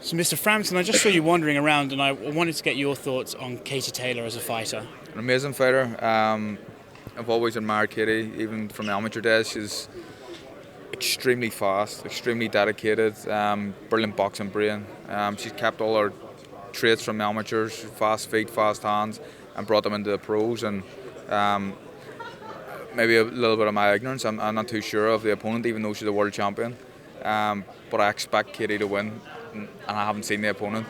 So, Mr. Frampton, I just saw you wandering around, and I wanted to get your thoughts on Katie Taylor as a fighter. An amazing fighter. I've always admired Katie, even from the amateur days. She's extremely fast, extremely dedicated, brilliant boxing brain. She's kept all her traits from the amateurs, fast feet, fast hands, and brought them into the pros. And maybe a little bit of my ignorance, I'm not too sure of the opponent, even though she's a world champion. But I expect Katie to win, and I haven't seen the opponent.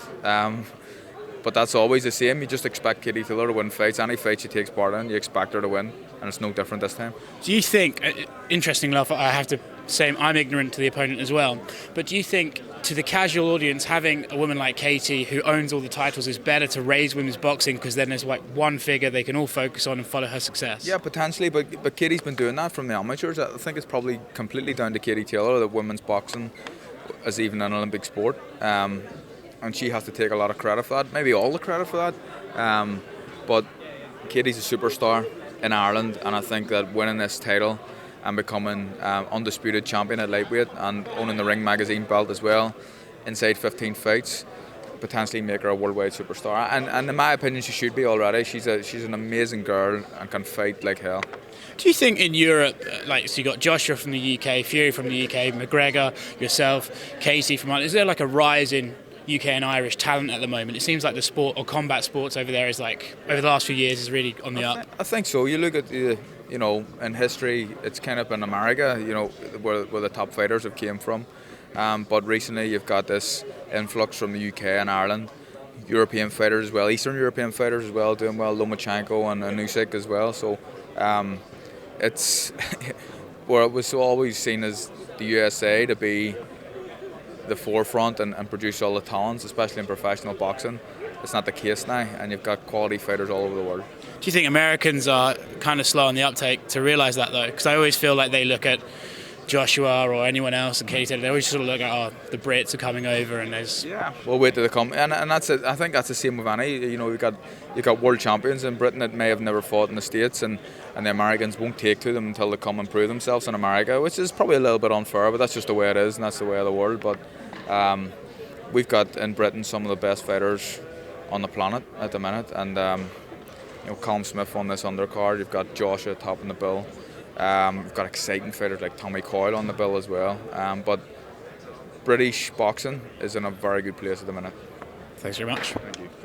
But that's always the same. You just expect Katie Taylor to win fights. Any fight she takes part in, you expect her to win, and it's no different this time. Do you think, interesting enough, I have to say I'm ignorant to the opponent as well, but do you think to the casual audience having a woman like Katie who owns all the titles is better to raise women's boxing because then there's like one figure they can all focus on and follow her success? Yeah, potentially, but Katie's been doing that from the amateurs. I think it's probably completely down to Katie Taylor that women's boxing is even an Olympic sport. And she has to take a lot of credit for that, maybe all the credit for that. But Katie's a superstar in Ireland, and I think that winning this title and becoming undisputed champion at lightweight and owning the Ring magazine belt as well, inside 15 fights, potentially make her a worldwide superstar. And in my opinion, she should be already. She's an amazing girl and can fight like hell. Do you think in Europe, so you got Joshua from the UK, Fury from the UK, McGregor, yourself, Casey from Ireland, is there like a rise in UK and Irish talent at the moment? It seems like the sport or combat sports over there is like over the last few years is really on the up. I think so. You look at in history, it's kind of been America, where the top fighters have came from. But recently you've got this influx from the UK and Ireland, European fighters as well, Eastern European fighters as well, doing well, Lomachenko and Usyk as well. So it's where it was always seen as the USA to be the forefront and produce all the talents, especially in professional boxing. It's not the case now, and you've got quality fighters all over the world. Do you think Americans are kind of slow on the uptake to realise that though? Because I always feel like they look at Joshua or anyone else and Katie Taylor, they always sort of look at, the Brits are coming over and there's... Yeah, we'll wait till they come. And that's it. I think that's the same with any. You've got world champions in Britain that may have never fought in the States, and the Americans won't take to them until they come and prove themselves in America, which is probably a little bit unfair, but that's just the way it is, and that's the way of the world. But we've got in Britain some of the best fighters on the planet at the minute, and Colm Smith on this undercard. You've got Joshua topping the bill. We've got exciting fighters like Tommy Coyle on the bill as well. But British boxing is in a very good place at the minute. Thanks very much.